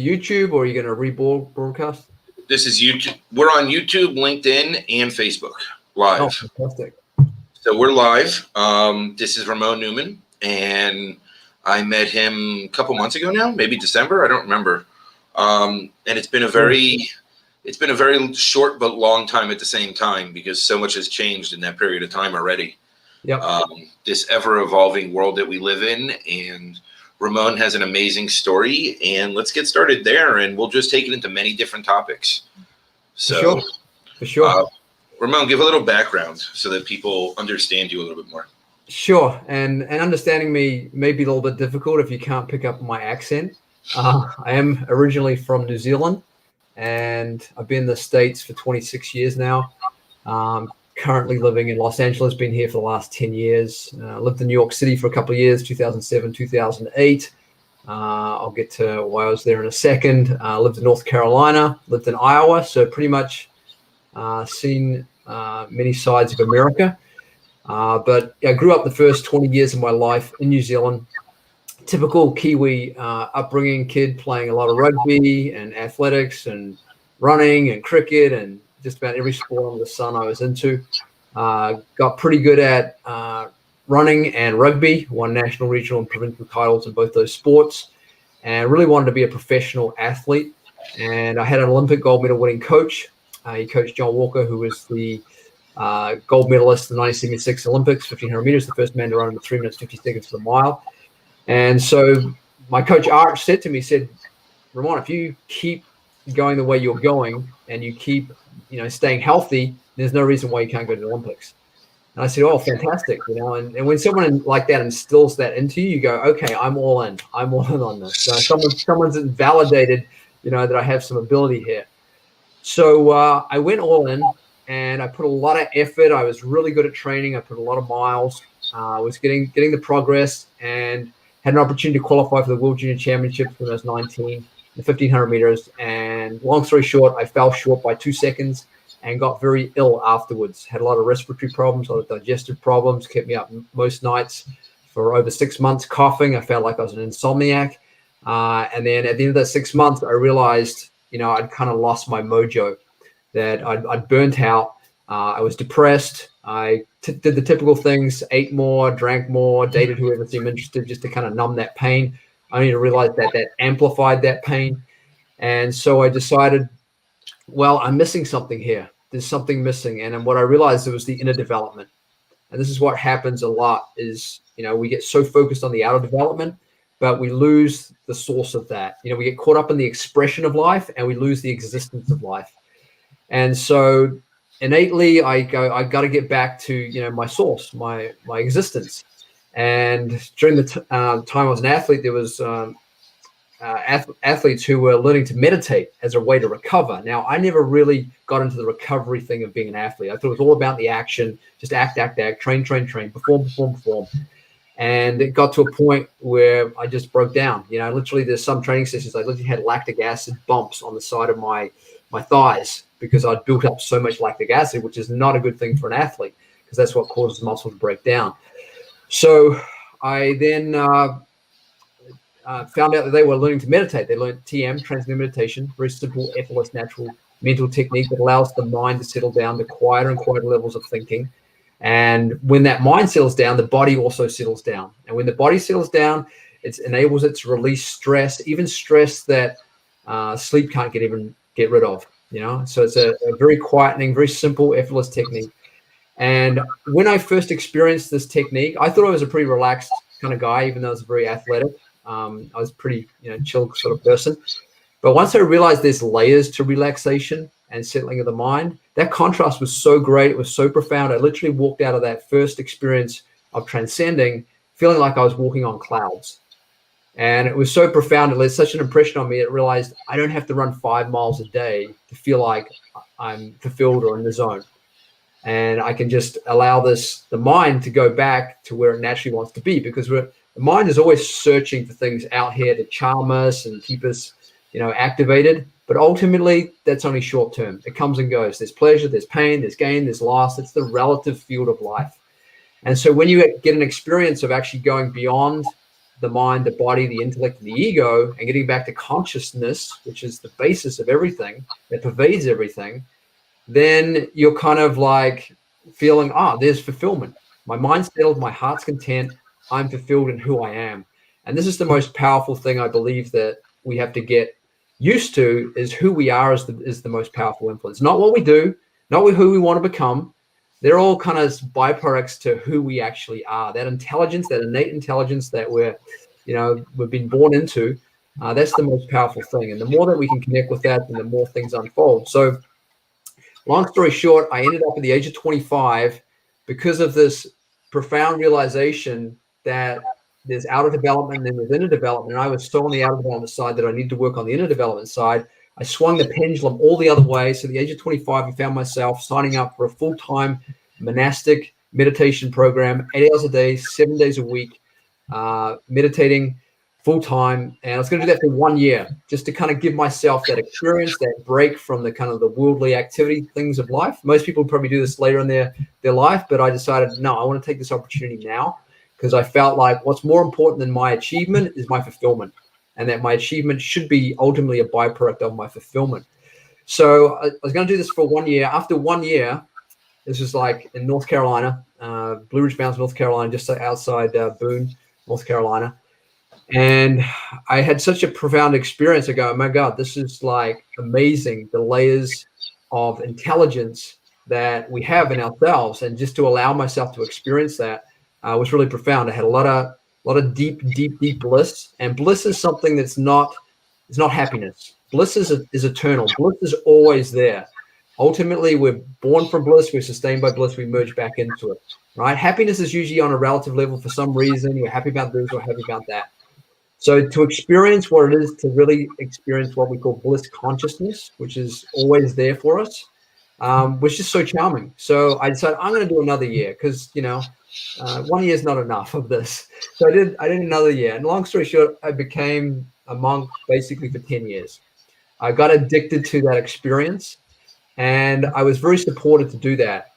YouTube, or are you going to rebroadcast? This is YouTube. We're on YouTube, LinkedIn, and Facebook live. Oh, fantastic. So we're live. This is Raamon Newman, and I met him a couple months ago now, maybe December. I don't remember. And it's been a very short but long time at the same time, because so much has changed in that period of time already. Yep. This ever-evolving world that we live in, and Raamon has an amazing story, and let's get started there, and we'll just take it into many different topics. So, For sure. Raamon, give a little background so that people understand you a little bit more. Sure. And understanding me may be a little bit difficult if you can't pick up my accent. I am originally from New Zealand, and I've been in the States for 26 years now. Currently living in Los Angeles, been here for the last 10 years. Lived in New York City for a couple of years, 2007, 2008. I'll get to why I was there in a second. Lived in North Carolina, lived in Iowa, so pretty much seen many sides of America. But I grew up the first 20 years of my life in New Zealand. Typical Kiwi upbringing, kid playing a lot of rugby and athletics and running and cricket and just about every sport under the sun I was into. Got pretty good at running and rugby, won national, regional, and provincial titles in both those sports, and really wanted to be a professional athlete. And I had an Olympic gold medal winning coach. He coached John Walker, who was the gold medalist in the 1976 Olympics, 1,500 meters, the first man to run in 3 minutes, 50 seconds for the mile. And so my coach, Arch, said to me, Raamon, if you keep going the way you're going and you keep staying healthy, there's no reason why you can't go to the Olympics. And I said, oh, fantastic. And when someone like that instills that into you, you go, okay, I'm all in. I'm all in on this. So someone's validated, that I have some ability here. So I went all in, and I put a lot of effort. I was really good at training. I put a lot of miles. I was getting the progress, and had an opportunity to qualify for the World Junior Championships when I was 19, the 1,500 meters. And long story short, I fell short by 2 seconds and got very ill afterwards. Had a lot of respiratory problems, a lot of digestive problems, kept me up most nights for over 6 months, coughing. I felt like I was an insomniac. And then at the end of that 6 months, I realized, I'd kind of lost my mojo, that I'd burnt out. I was depressed. I did the typical things, ate more, drank more, dated whoever seemed interested, just to kind of numb that pain. I only to realize that amplified that pain. And so I decided, well, I'm missing something here. There's something missing. And then what I realized, it was the inner development. And this is what happens a lot is, we get so focused on the outer development, but we lose the source of that. We get caught up in the expression of life, and we lose the existence of life. And so innately, I got to get back to, my source, my existence. And during the time I was an athlete, there was athletes who were learning to meditate as a way to recover. Now, I never really got into the recovery thing of being an athlete. I thought it was all about the action, just act, train, perform. And it got to a point where I just broke down. Literally, there's some training sessions I literally had lactic acid bumps on the side of my thighs, because I'd built up so much lactic acid, which is not a good thing for an athlete, because that's what causes muscle to break down. So I then found out that they were learning to meditate. They learned TM, transcendental meditation, very simple, effortless, natural mental technique that allows the mind to settle down to quieter and quieter levels of thinking. And when that mind settles down, the body also settles down. And when the body settles down, it enables it to release stress, even stress that sleep can't get rid of. So it's a very quietening, very simple, effortless technique. And when I first experienced this technique, I thought I was a pretty relaxed kind of guy, even though I was very athletic. I was pretty, chill sort of person. But once I realized there's layers to relaxation and settling of the mind, that contrast was so great. It was so profound. I literally walked out of that first experience of transcending, feeling like I was walking on clouds. And it was so profound. It left such an impression on me. It realized I don't have to run 5 miles a day to feel like I'm fulfilled or in the zone. And I can just allow the mind to go back to where it naturally wants to be, because the mind is always searching for things out here to charm us and keep us, activated. But ultimately, that's only short term. It comes and goes. There's pleasure, there's pain, there's gain, there's loss. It's the relative field of life. And so when you get an experience of actually going beyond the mind, the body, the intellect, and the ego, and getting back to consciousness, which is the basis of everything, that pervades everything, then you're kind of like feeling, there's fulfillment. My mind's settled, my heart's content, I'm fulfilled in who I am. And this is the most powerful thing I believe that we have to get used to, is who we are is the most powerful influence. Not what we do, not who we want to become. They're all kind of byproducts to who we actually are. That intelligence, that innate intelligence that we've been born into, that's the most powerful thing. And the more that we can connect with that, then the more things unfold. So long story short, I ended up at the age of 25 because of this profound realization that there's outer development and then there's inner development. And I was so on the outer development side that I need to work on the inner development side. I swung the pendulum all the other way. So at the age of 25, I found myself signing up for a full-time monastic meditation program, 8 hours a day, 7 days a week, meditating full-time. And I was going to do that for 1 year, just to kind of give myself that experience, that break from the kind of the worldly activity things of life. Most people probably do this later in their life, but I decided, no, I want to take this opportunity now, because I felt like what's more important than my achievement is my fulfillment, and that my achievement should be ultimately a byproduct of my fulfillment. So I was going to do this for 1 year. After 1 year, this was like in North Carolina, Blue Ridge Mountains, North Carolina, just outside Boone, North Carolina. And I had such a profound experience. I go, oh my God, this is like amazing, the layers of intelligence that we have in ourselves. And just to allow myself to experience that was really profound. I had a lot of deep bliss. And bliss is something that's not happiness. Bliss is eternal. Bliss is always there. Ultimately, we're born from bliss, we're sustained by bliss, we merge back into it, right? Happiness is usually on a relative level for some reason. We're happy about this, we're happy about that. So to experience what it is to really experience what we call bliss consciousness, which is always there for us, was just so charming. So I decided I'm going to do another year, because 1 year is not enough of this. So I did another year. And long story short, I became a monk basically for 10 years. I got addicted to that experience, and I was very supported to do that.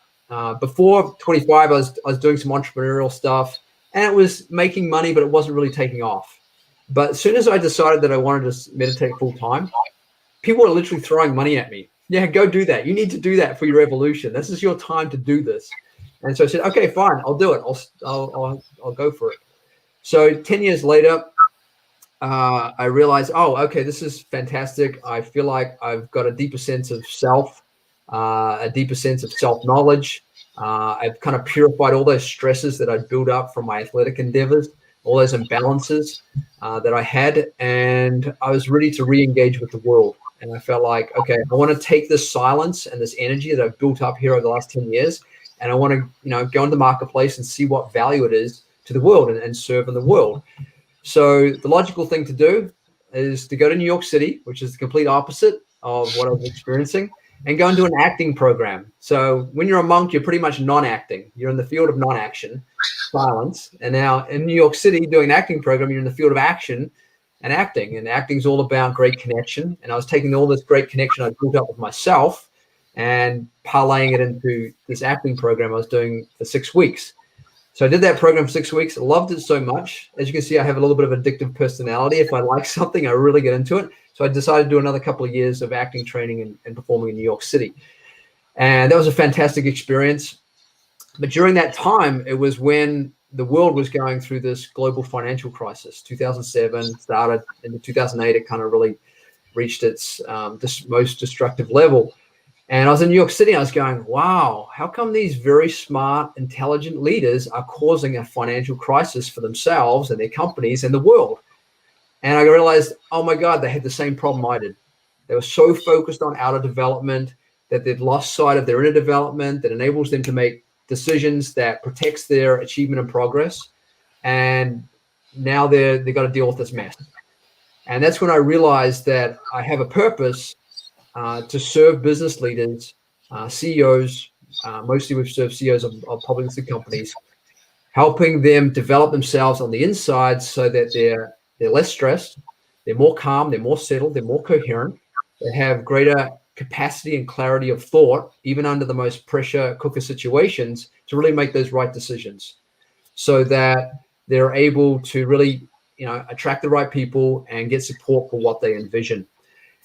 Before 25, I was doing some entrepreneurial stuff, and it was making money, but it wasn't really taking off. But as soon as I decided that I wanted to meditate full time, people were literally throwing money at me. Yeah, go do that. You need to do that for your evolution. This is your time to do this. And so I said, okay, fine, I'll do it. I'll go for it. So 10 years later, I realized, okay, this is fantastic. I feel like I've got a deeper sense of self, a deeper sense of self-knowledge. I've kind of purified all those stresses that I'd built up from my athletic endeavors, all those imbalances that I had, and I was ready to re-engage with the world. And I felt like, okay, I want to take this silence and this energy that I've built up here over the last 10 years, and I want to, go into the marketplace and see what value it is to the world and serve in the world. So the logical thing to do is to go to New York City, which is the complete opposite of what I was experiencing, and go and do an acting program. So when you're a monk, you're pretty much non-acting. You're in the field of non-action, silence. And now in New York City, doing an acting program, you're in the field of action and acting. And acting is all about great connection. And I was taking all this great connection I built up with myself and parlaying it into this acting program I was doing for 6 weeks. So I did that program for 6 weeks. Loved it so much. As you can see, I have a little bit of addictive personality. If I like something, I really get into it. So I decided to do another couple of years of acting training and performing in New York City. And that was a fantastic experience. But during that time, it was when the world was going through this global financial crisis. 2007 started, into 2008, it kind of really reached its most destructive level. And I was in New York City, and I was going, wow, how come these very smart, intelligent leaders are causing a financial crisis for themselves and their companies and the world? And I realized, oh my God, they had the same problem I did. They were so focused on outer development that they'd lost sight of their inner development that enables them to make decisions that protects their achievement and progress. And now they've got to deal with this mess. And that's when I realized that I have a purpose to serve business leaders, CEOs. Mostly we've served CEOs of public listed companies, helping them develop themselves on the inside so that they're less stressed, they're more calm, they're more settled, they're more coherent, they have greater capacity and clarity of thought, even under the most pressure cooker situations, to really make those right decisions, so that they're able to really attract the right people and get support for what they envision.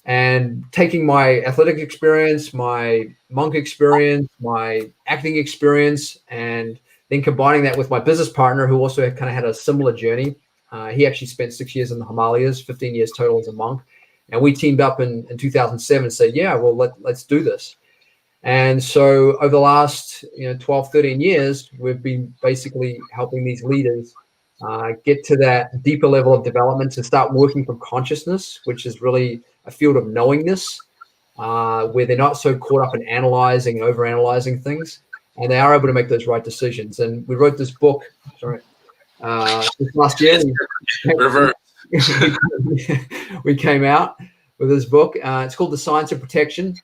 And taking my athletic experience, my monk experience, my acting experience, and then combining that with my business partner, who also kind of had a similar journey. He actually spent 6 years in the Himalayas, 15 years total as a monk. And we teamed up in 2007 and said, yeah, well, let's do this. And so over the last 12, 13 years, we've been basically helping these leaders get to that deeper level of development, to start working from consciousness, which is really a field of knowingness, where they're not so caught up in analyzing and overanalyzing things, and they are able to make those right decisions. And we wrote this book, this last year. We came out with this book. It's called The Science of Protection.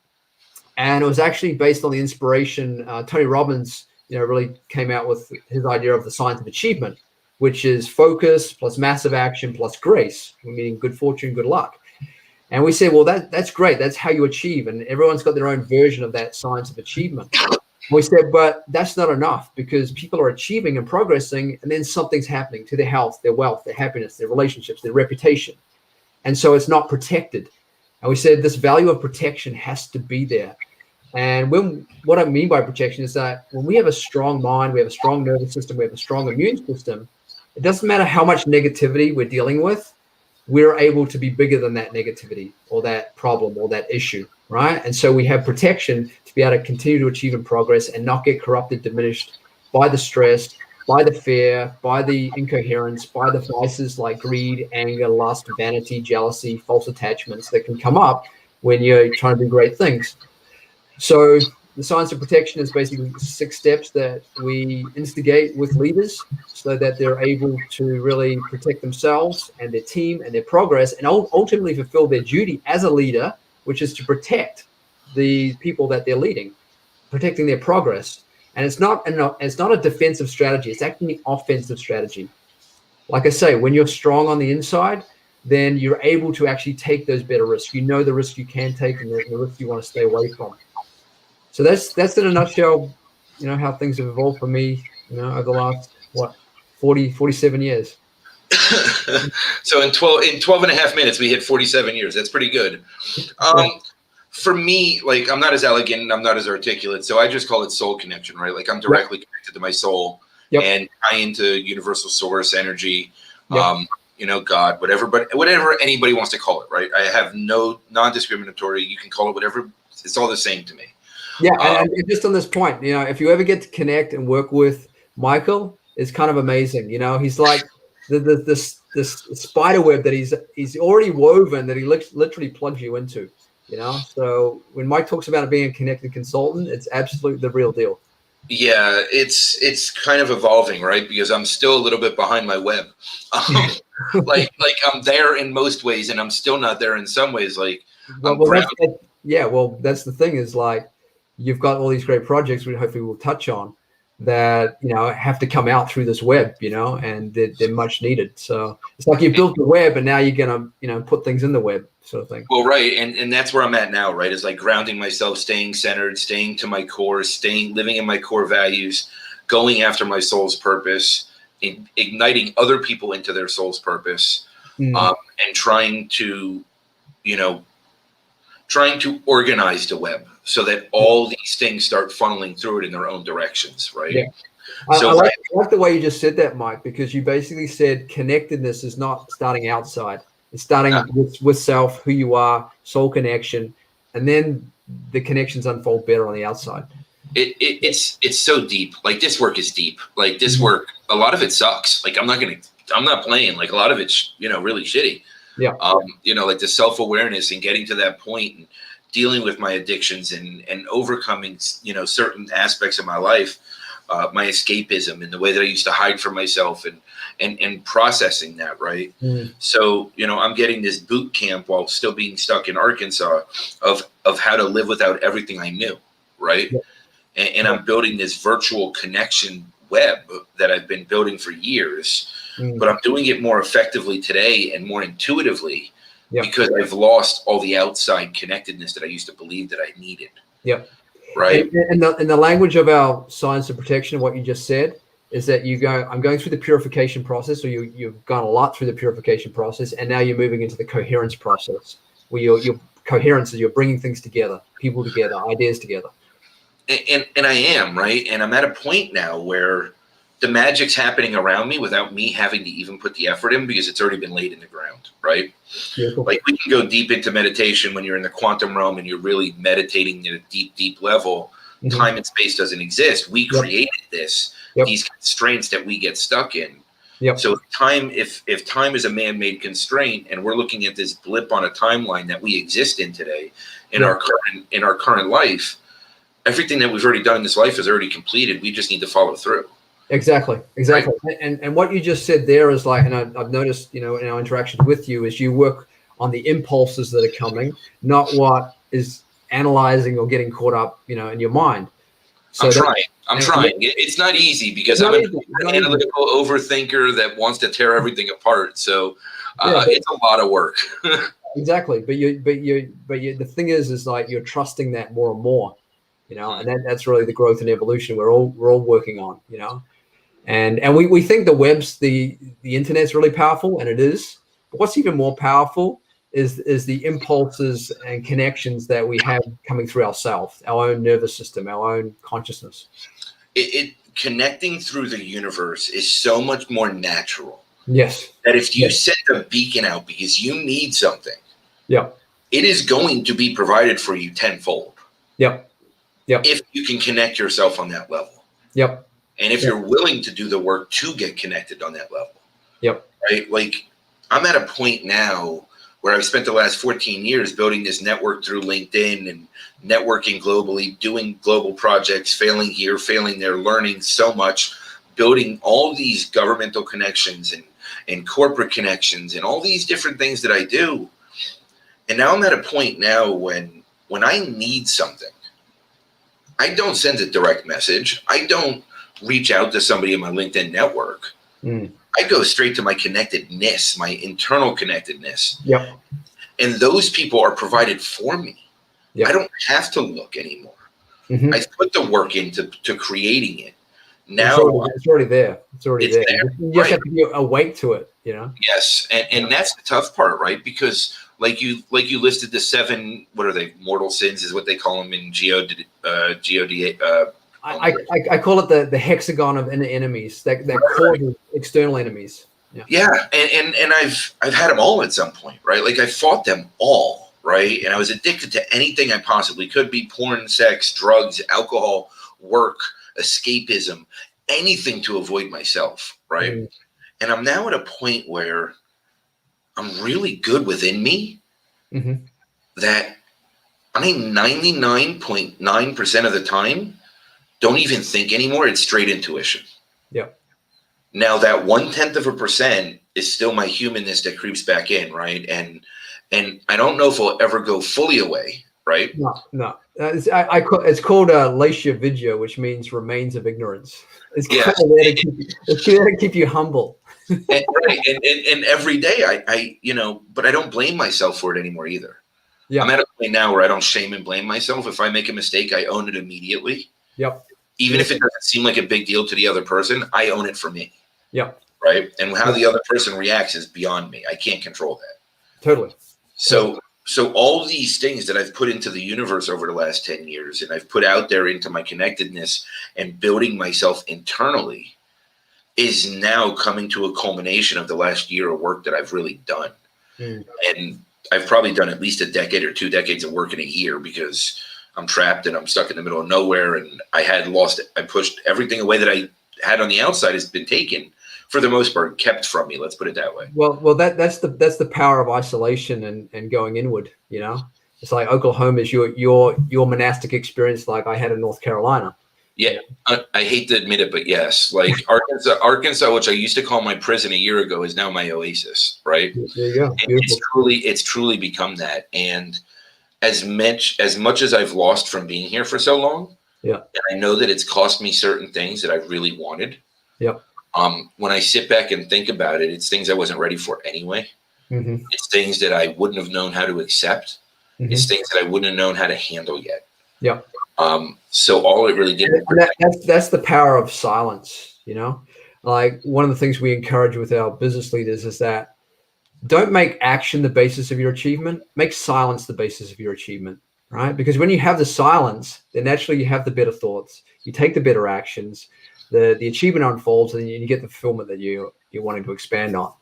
And it was actually based on the inspiration. Tony Robbins, really came out with his idea of the science of achievement, which is focus plus massive action plus grace, meaning good fortune, good luck. And we said, well, that's great. That's how you achieve. And everyone's got their own version of that science of achievement. We said, but that's not enough, because people are achieving and progressing, and then something's happening to their health, their wealth, their happiness, their relationships, their reputation. And so it's not protected. And we said this value of protection has to be there. And what I mean by protection is that when we have a strong mind, we have a strong nervous system, we have a strong immune system, it doesn't matter how much negativity we're dealing with, we're able to be bigger than that negativity or that problem or that issue, right? And so we have protection to be able to continue to achieve and progress and not get corrupted, diminished by the stress, by the fear, by the incoherence, by the vices like greed, anger, lust, vanity, jealousy, false attachments that can come up when you're trying to do great things. So the science of protection is basically 6 steps that we instigate with leaders so that they're able to really protect themselves and their team and their progress, and ultimately fulfill their duty as a leader, which is to protect the people that they're leading, protecting their progress. And it's not a defensive strategy. It's actually an offensive strategy. Like I say, when you're strong on the inside, then you're able to actually take those better risks. You know the risks you can take and the risks you want to stay away from. So that's in a nutshell, how things have evolved for me, over the last, 47 years. So in 12 and a half minutes, we hit 47 years. That's pretty good. For me, like, I'm not as elegant, I'm not as articulate, so I just call it soul connection, right? Like, I'm directly connected to my soul and tie into universal source energy, God, whatever anybody wants to call it, right? I have no non-discriminatory. You can call it whatever. It's all the same to me. Yeah, and just on this point, if you ever get to connect and work with Michael, it's kind of amazing. He's like this spider web that he's already woven that he literally plugs you into. So when Mike talks about it being a connected consultant, it's absolutely the real deal. Yeah, it's kind of evolving, right? Because I'm still a little bit behind my web. Like I'm there in most ways, and I'm still not there in some ways. Like, that's the thing is, like, you've got all these great projects we hopefully will touch on that, have to come out through this web, and they're much needed. So it's like you built the web and now you're going to, put things in the web, sort of thing. Well, right. And that's where I'm at now, right? Is like grounding myself, staying centered, staying to my core, living in my core values, going after my soul's purpose, igniting other people into their soul's purpose, and trying to organize the web so that all these things start funneling through it in their own directions, right? Yeah. So I like the way you just said that, Mike, because you basically said connectedness is not starting outside. It's starting with self, who you are, soul connection, and then the connections unfold better on the outside. It's so deep. Like, this work is deep. Like, this work, a lot of it sucks. Like, I'm not playing. Like, a lot of it's, really shitty. Yeah. Like the self-awareness and getting to that point and dealing with my addictions and overcoming, certain aspects of my life, my escapism and the way that I used to hide from myself and processing that, right? So, I'm getting this boot camp while still being stuck in Arkansas of how to live without everything I knew, right? Yeah. And I'm building this virtual connection web that I've been building for years, but I'm doing it more effectively today and more intuitively because I've lost all the outside connectedness that I used to believe that I needed. Yep. Right. And the language of our science of protection, what you just said, is that I'm going through the purification process, or you've gone a lot through the purification process, and now you're moving into the coherence process, where your coherence is you're bringing things together, people together, ideas together. And I am, right? And I'm at a point now where the magic's happening around me without me having to even put the effort in, because it's already been laid in the ground, right? Beautiful. Like, we can go deep into meditation when you're in the quantum realm and you're really meditating at a deep, deep level. Mm-hmm. Time and space doesn't exist. We created this, these constraints that we get stuck in. So if time is a man-made constraint, and we're looking at this blip on a timeline that we exist in today in our current life, everything that we've already done in this life is already completed. We just need to follow through. Exactly. Right? And what you just said there is like, and I've noticed, in our interactions with you, is you work on the impulses that are coming, not what is analyzing or getting caught up, in your mind. So I'm trying. It's not easy, because I'm an analytical overthinker that wants to tear everything apart. So it's a lot of work. Exactly. But the thing is like, you're trusting that more and more, and that's really the growth and evolution we're all working on, and we think the internet's really powerful, and it is. But what's even more powerful is the impulses and connections that we have coming through ourselves, our own nervous system, our own consciousness. It connecting through the universe is so much more natural. Yes. That if you send a beacon out because you need something, it is going to be provided for you tenfold. If you can connect yourself on that level. And if you're willing to do the work to get connected on that level. Right? Like, I'm at a point now where I've spent the last 14 years building this network through LinkedIn and networking globally, doing global projects, failing here, failing there, learning so much, building all these governmental connections and corporate connections and all these different things that I do. And now I'm at a point now when I need something, I don't send a direct message. I don't reach out to somebody in my LinkedIn network. I go straight to my connectedness, my internal connectedness. And those people are provided for me. I don't have to look anymore. I put the work into creating it. Now it's already there. It's already there. You just have to be awake to it, Yes. And that's the tough part, right? Because like you listed the 7, what are they? Mortal sins is what they call them in GOD. I call it the hexagon of enemies that causes external enemies. And I've had them all at some point, right? Like, I fought them all, right? And I was addicted to anything I possibly could be: porn, sex, drugs, alcohol, work, escapism, anything to avoid myself, right? And I'm now at a point where I'm really good within me that I 99.9% of the time don't even think anymore. It's straight intuition. Now that 1/10% is still my humanness that creeps back in, right? And I don't know if it'll ever go fully away, right? No. It's called Latia Vidya, which means remains of ignorance. It's there to keep you humble. and every day I but I don't blame myself for it anymore either. I'm at a point now where I don't shame and blame myself. If I make a mistake, I own it immediately. Even if it doesn't seem like a big deal to the other person, I own it for me. Right. And how the other person reacts is beyond me. I can't control that. Totally. So all these things that I've put into the universe over the last 10 years, and I've put out there into my connectedness and building myself internally, is now coming to a culmination of the last year of work that I've really done. And I've probably done at least a decade or 2 decades of work in a year, because I'm trapped and I'm stuck in the middle of nowhere, and I pushed everything away that I had on the outside has been taken, for the most part, kept from me. Let's put it that way. Well, that's the power of isolation and going inward. It's like Oklahoma is your monastic experience, like I had in North Carolina. I hate to admit it, but yes, like Arkansas, which I used to call my prison a year ago, is now my oasis. Right? There you go. It's truly become that. And as much as I've lost from being here for so long, and I know that it's cost me certain things that I really wanted. When I sit back and think about it, it's things I wasn't ready for anyway. It's things that I wouldn't have known how to accept. It's things that I wouldn't have known how to handle yet. So all it really did. That's the power of silence, you know. Like one of the things we encourage with our business leaders is that don't make action the basis of your achievement. Make silence the basis of your achievement, right? Because when you have the silence, then naturally you have the better thoughts. You take the better actions. The achievement unfolds, and you get the fulfillment that you're wanting to expand on.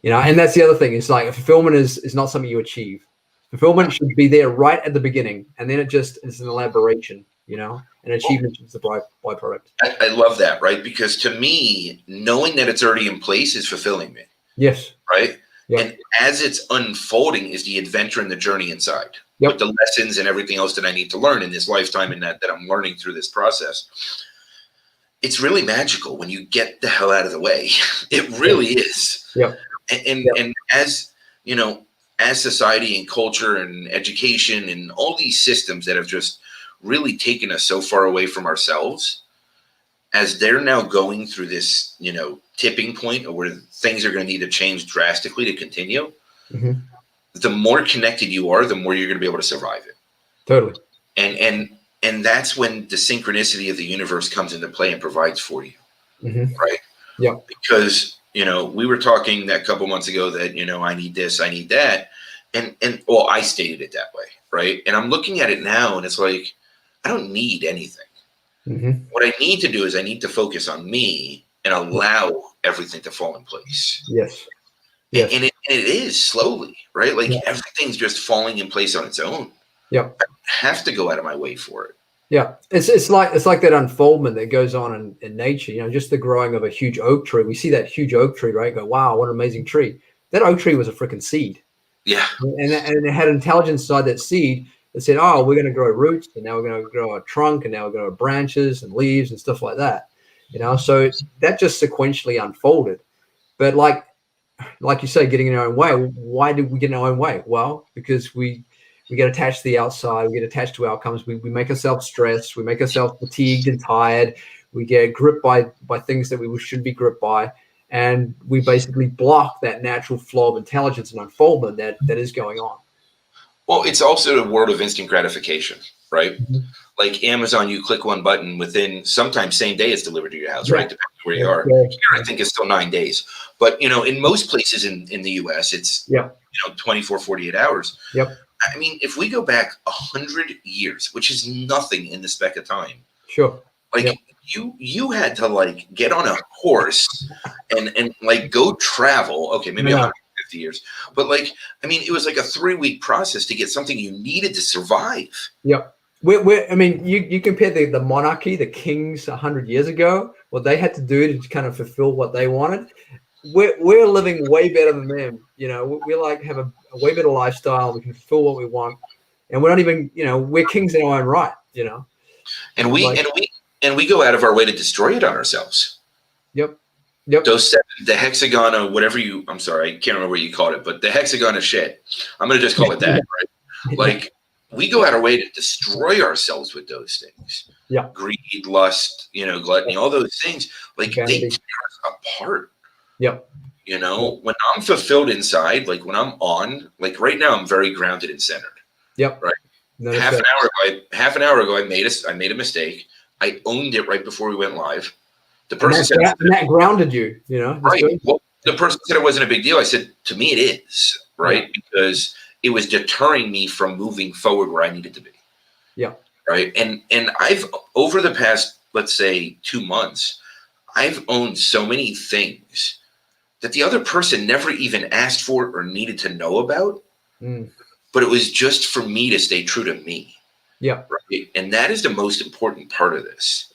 You know, and that's the other thing. It's like fulfillment is not something you achieve. Fulfillment should be there right at the beginning, and then it just is an elaboration, you know, and achievement is the byproduct. I love that, right? Because to me, knowing that it's already in place is fulfilling me. Yes. Right. Yep. And as it's unfolding is the adventure and the journey inside. Yep. With the lessons and everything else that I need to learn in this lifetime and that I'm learning through this process. It's really magical when you get the hell out of the way. It really is. Yep. And as, you know, as society and culture and education and all these systems that have just really taken us so far away from ourselves, as they're now going through this, you know, tipping point where things are going to need to change drastically to continue, the more connected you are, the more you're going to be able to survive it. Totally. And that's when the synchronicity of the universe comes into play and provides for you. Right. Yeah. Because, you know, we were talking that couple months ago that, you know, I need this, I need that. And well, I stated it that way. Right. And I'm looking at it now and it's like, I don't need anything. What I need to do is I need to focus on me and allow everything to fall in place. Yes. And it is slowly, right? Like everything's just falling in place on its own. Yep. I have to go out of my way for it. Yeah. It's like that unfoldment that goes on in nature, you know, just the growing of a huge oak tree. We see that huge oak tree, right? Go, wow, what an amazing tree. That oak tree was a freaking seed. Yeah. And it had intelligence inside that seed that said, oh, we're going to grow roots, and now we're going to grow a trunk, and now we're going to grow branches and leaves and stuff like that. You know, so that just sequentially unfolded. But like you say, getting in our own way. Why did we get in our own way? Well, because we get attached to the outside. We get attached to outcomes. We make ourselves stressed. We make ourselves fatigued and tired. We get gripped by things that we shouldn't be gripped by. And we basically block that natural flow of intelligence and unfoldment that is going on. Well, it's also a world of instant gratification, right? Like Amazon, you click one button, within sometimes same day it's delivered to your house, right? Depending on where you are. Here, I think it's still 9 days. But, you know, in most places in the U.S., it's, you know, 24, 48 hours. Yep. I mean, if we go back 100 years, which is nothing in the speck of time. Sure. Like you had to like get on a horse and like go travel. Okay, maybe 150 years. But like, I mean, it was like a 3-week process to get something you needed to survive. Yep. I mean, you compare the monarchy, the kings 100 years ago, what they had to do to kind of fulfill what they wanted. We're living way better than them. You know, we like have a way better lifestyle. We can fulfill what we want, and we're not even, you know, we're kings in our own right. You know, and we go out of our way to destroy it on ourselves. Yep. Those the hexagon or whatever I'm sorry, I can't remember what you called it, but the hexagon of shit. I'm gonna just call it that, right? Like. We go out our way to destroy ourselves with those things. Yeah. Greed, lust, you know, gluttony, all those things. Like they tear us apart. Yep. You know, when I'm fulfilled inside, like when I'm on, like right now, I'm very grounded and centered. Yep. Right. Half an hour ago, I made a mistake. I owned it right before we went live. The person said that grounded you, you know. Right. Well, the person said it wasn't a big deal. I said, to me, it is, right? Because it was deterring me from moving forward where I needed to be. Yeah. Right. And I've, over the past, let's say 2 months, I've owned so many things that the other person never even asked for or needed to know about. But it was just for me to stay true to me. Yeah. Right. And that is the most important part of this.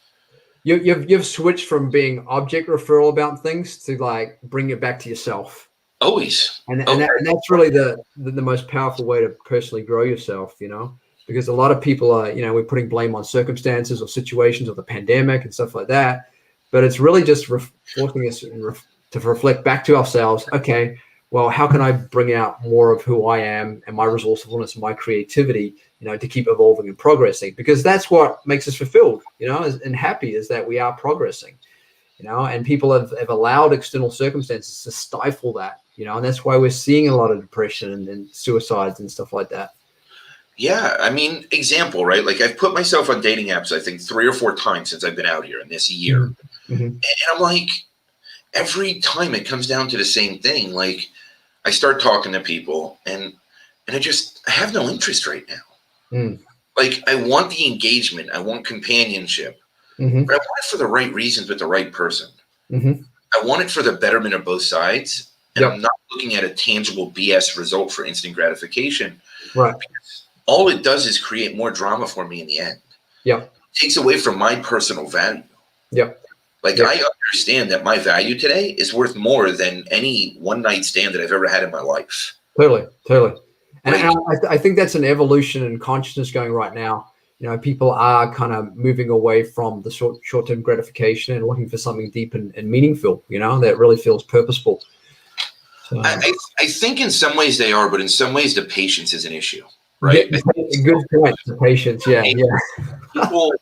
You've switched from being object referral about things to like bring it back to yourself. Always. And that's really the most powerful way to personally grow yourself, you know, because a lot of people are, you know, we're putting blame on circumstances or situations or the pandemic and stuff like that. But it's really just forcing us to reflect back to ourselves. Okay, well, how can I bring out more of who I am and my resourcefulness and my creativity, you know, to keep evolving and progressing? Because that's what makes us fulfilled, you know, and happy, is that we are progressing, you know, and people have allowed external circumstances to stifle that. You know, and that's why we're seeing a lot of depression and suicides and stuff like that. Yeah, I mean, example, right? Like I've put myself on dating apps, I think 3 or 4 times since I've been out here in this year. Mm-hmm. And I'm like, every time it comes down to the same thing. Like I start talking to people and I have no interest right now. Mm. Like I want the engagement, I want companionship, Mm-hmm. but I want it for the right reasons with the right person. Mm-hmm. I want it for the betterment of both sides. And Yep. I'm not looking at a tangible BS result for instant gratification. Right. All it does is create more drama for me in the end. Yep. It takes away from my personal value. Yep. Like Yep. I understand that my value today is worth more than any one night stand that I've ever had in my life. Totally. And Like, I think that's an evolution in consciousness going right now. People are kind of moving away from the short-term gratification and looking for something deep and meaningful, that really feels purposeful. So, I think in some ways they are, but in some ways the patience is an issue, right? Good point. The patience. Yeah.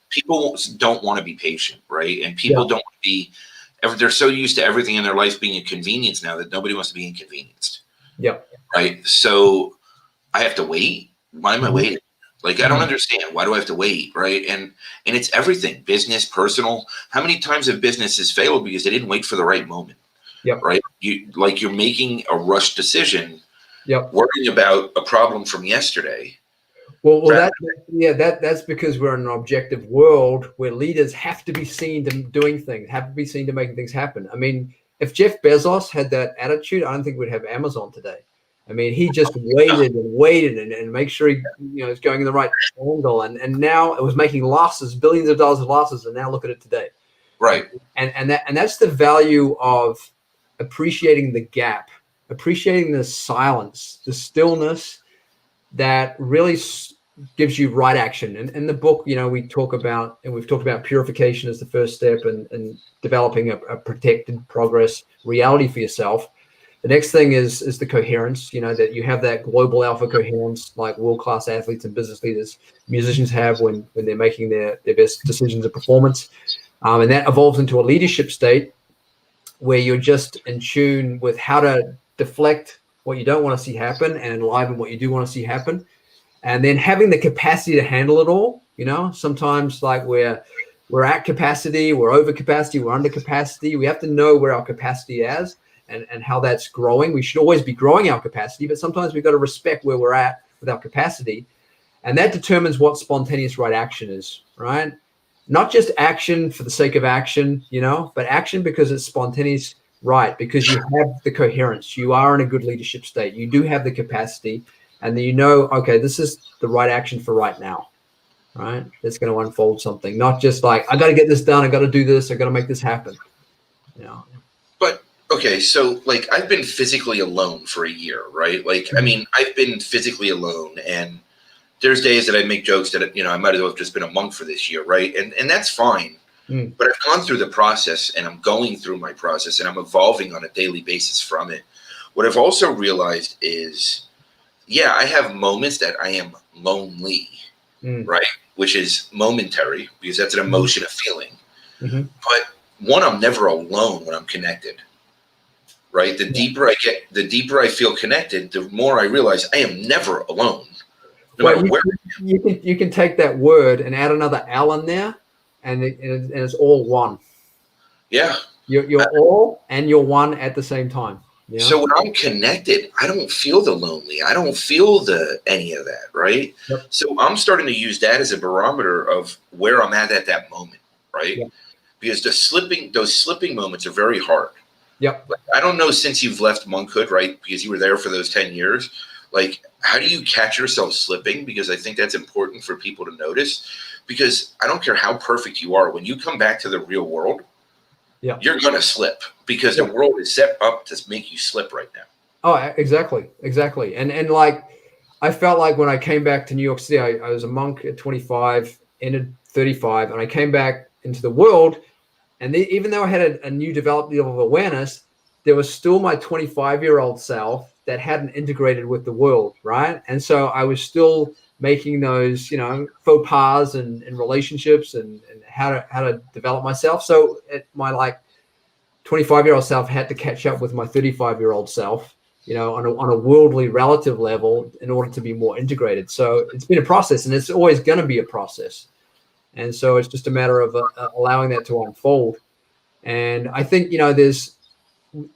People don't want to be patient, right? And people don't want to be. They're so used to everything in their life being a convenience now that nobody wants to be inconvenienced. Yeah. Right. So I have to wait. Why am I waiting? Like I don't Mhm. understand. Why do I have to wait? Right. And it's everything, business, personal. How many times have businesses failed because they didn't wait for the right moment? Yep. Right. You're making a rushed decision. Yep. Worrying about a problem from yesterday. Well, that's because we're in an objective world where leaders have to be seen to doing things, have to be seen to making things happen. I mean, if Jeff Bezos had that attitude, I don't think we'd have Amazon today. I mean, he just waited and make sure he, is going in the right angle, and now it was making losses, billions of dollars of losses, and now look at it today. Right. And that's the value of appreciating the gap, appreciating the silence, the stillness that really gives you right action. And in the book, we've talked about purification as the first step and developing a protected progress reality for yourself. The next thing is the coherence, that you have that global alpha coherence like world-class athletes and business leaders, musicians have when they're making their best decisions and performance. And that evolves into a leadership state where you're just in tune with how to deflect what you don't want to see happen and enliven what you do want to see happen. And then having the capacity to handle it all. Sometimes like we're at capacity, we're over capacity, we're under capacity. We have to know where our capacity is and how that's growing. We should always be growing our capacity, but sometimes we've got to respect where we're at with our capacity. And that determines what spontaneous right action is, right? Not just action for the sake of action, but action because it's spontaneous, right? Because you have the coherence. You are in a good leadership state. You do have the capacity. And then okay, this is the right action for right now, right? It's going to unfold something, not just like, I got to get this done. I got to do this. I got to make this happen. But okay, so like I've been physically alone for a year, right? Like, I mean, I've been physically alone, and there's days that I make jokes that, I might as well have just been a monk for this year, right? And that's fine. But I've gone through the process, and I'm going through my process, and I'm evolving on a daily basis from it. What I've also realized is, yeah, I have moments that I am lonely, right? Which is momentary because that's an emotion, a feeling. But one, I'm never alone when I'm connected, right? The deeper I feel connected, the more I realize I am never alone. You can take that word and add another L in there, and it's all one. Yeah. You're all and you're one at the same time. Yeah. So when I'm connected, I don't feel the lonely. I don't feel any of that, right? Yep. So I'm starting to use that as a barometer of where I'm at that moment, right? Yep. Because those slipping moments are very hard. Yep. Like, I don't know, since you've left monkhood, right? Because you were there for those 10 years. Like, how do you catch yourself slipping? Because I think that's important for people to notice. Because I don't care how perfect you are, when you come back to the real world, you're going to slip because the world is set up to make you slip right now. Oh, exactly. And like, I felt like when I came back to New York City, I was a monk at 25, ended 35, and I came back into the world. And even though I had a new developed level of awareness, there was still my 25-year-old self that hadn't integrated with the world, right? And so I was still making those, faux pas and relationships and how to develop myself. So my 25-year-old self had to catch up with my 35-year-old self on a worldly relative level in order to be more integrated. So it's been a process, and it's always going to be a process. And so it's just a matter of allowing that to unfold. And I think, there's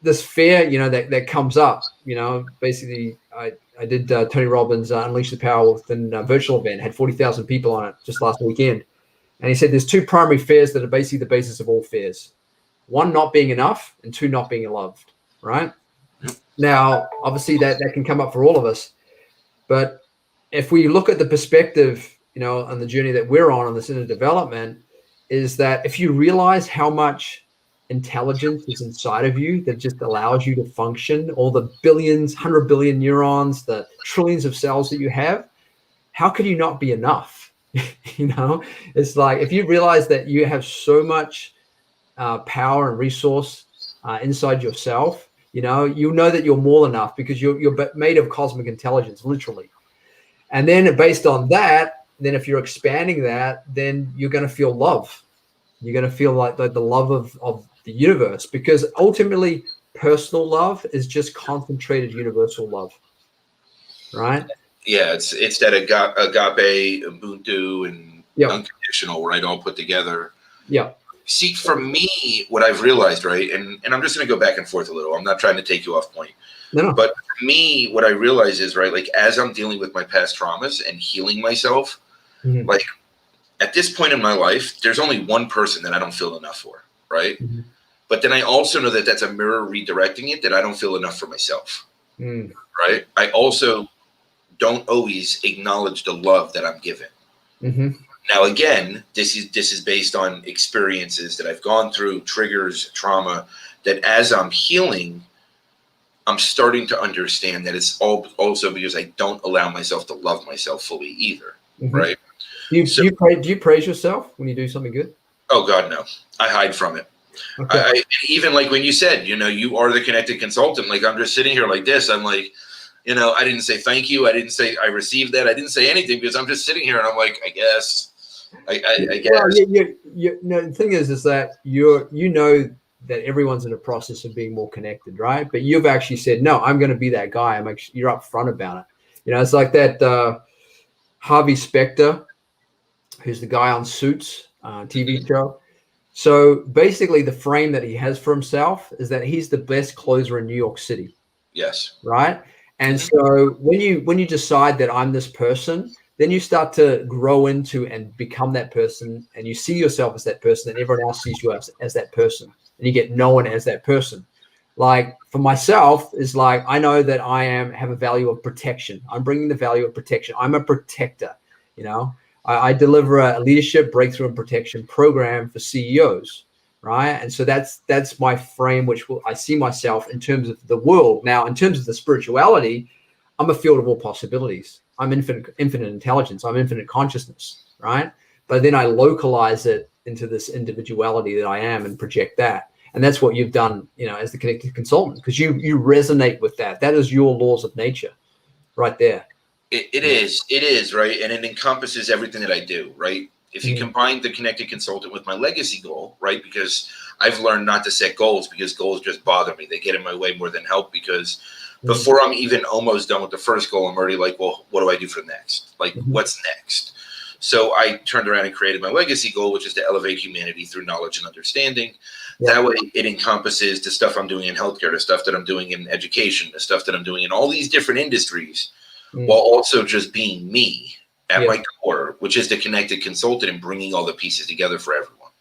this fear, that comes up, basically I did Tony Robbins' Unleash the Power Within virtual event, had 40,000 people on it just last weekend. And he said there's two primary fears that are basically the basis of all fears. One, not being enough, and two, not being loved, right? Now, obviously that can come up for all of us. But if we look at the perspective, on the journey that we're on this inner development, is that if you realize how much intelligence is inside of you that just allows you to function, all the billions, 100 billion neurons, the trillions of cells that you have, how could you not be enough? It's like, if you realize that you have so much power and resource inside yourself, you know that you're more than enough, because you're made of cosmic intelligence, literally. And then based on that, then if you're expanding that, then you're going to feel love. You're going to feel like the love of the universe, because ultimately personal love is just concentrated universal love, right? Yeah, it's that agape, Ubuntu, and unconditional, right, all put together. Yeah. See, for me, what I've realized, right, and I'm just going to go back and forth a little. I'm not trying to take you off point. No. But for me, what I realize is, right, like as I'm dealing with my past traumas and healing myself, like at this point in my life, there's only one person that I don't feel enough for, right? But then I also know that that's a mirror redirecting it, that I don't feel enough for myself, right? I also don't always acknowledge the love that I'm given. Now, again, this is based on experiences that I've gone through, triggers, trauma, that as I'm healing, I'm starting to understand that it's all also because I don't allow myself to love myself fully either, right? Do you praise yourself when you do something good? Oh, God, no. I hide from it. Okay. Even like when you said, you are the connected consultant, like I'm just sitting here like this. I'm like, I didn't say thank you. I didn't say I received that. I didn't say anything, because I'm just sitting here and I'm like, I guess. I guess. Well, the thing is that that everyone's in a process of being more connected, right? But you've actually said, no, I'm going to be that guy. You're upfront about it. It's like that Harvey Specter, who's the guy on Suits TV show. So basically the frame that he has for himself is that he's the best closer in New York City. Yes. Right. And so when you decide that I'm this person, then you start to grow into and become that person, and you see yourself as that person, and everyone else sees you as that person, and you get known as that person. Like for myself, is like, I know that I have a value of protection. I'm bringing the value of protection. I'm a protector. I deliver a leadership breakthrough and protection program for CEOs, right? And so that's my frame, I see myself in terms of the world. Now, in terms of the spirituality, I'm a field of all possibilities. I'm infinite intelligence. I'm infinite consciousness, right? But then I localize it into this individuality that I am and project that. And that's what you've done, as the connected consultant, because you resonate with that. That is your laws of nature right there. It is, right? And it encompasses everything that I do, right? If you combine the connected consultant with my legacy goal, right? Because I've learned not to set goals, because goals just bother me. They get in my way more than help, because before I'm even almost done with the first goal, I'm already like, well, what do I do for next? Like, what's next? So I turned around and created my legacy goal, which is to elevate humanity through knowledge and understanding. That way it encompasses the stuff I'm doing in healthcare, the stuff that I'm doing in education, the stuff that I'm doing in all these different industries, while also just being me at my core, which is the connected consultant, and bringing all the pieces together for everyone.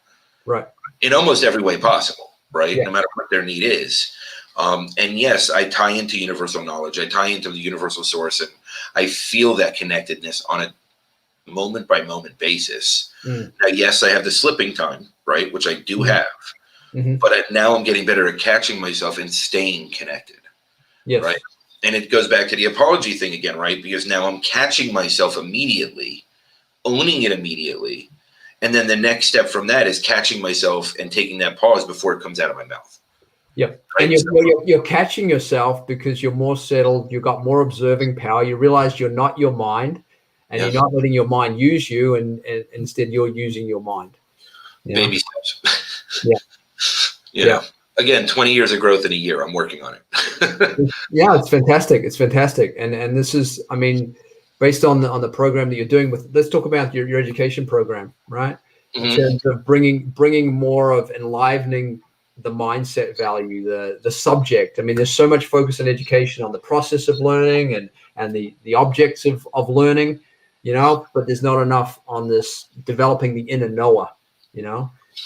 Right. In almost every way possible, right? No matter what their need is. And yes, I tie into universal knowledge. I tie into the universal source, and I feel that connectedness on a moment by moment basis. Now, yes, I have the slipping time, right? Which I do have, but now I'm getting better at catching myself and staying connected. Yes. Right. And it goes back to the apology thing again, right? Because now I'm catching myself immediately, owning it immediately. And then the next step from that is catching myself and taking that pause before it comes out of my mouth. Yeah. Right? And you're catching yourself because you're more settled. You've got more observing power. You realize you're not your mind, and you're not letting your mind use you. And instead you're using your mind. Baby steps. Yeah. Again, 20 years of growth in a year. I'm working on it. Yeah, it's fantastic. It's fantastic. And this is, I mean, based on the program that you're doing with, let's talk about your education program, right? In terms of bringing more of enlivening the mindset value, the subject. I mean, there's so much focus in education on the process of learning and the objects of learning, but there's not enough on this developing the inner knower,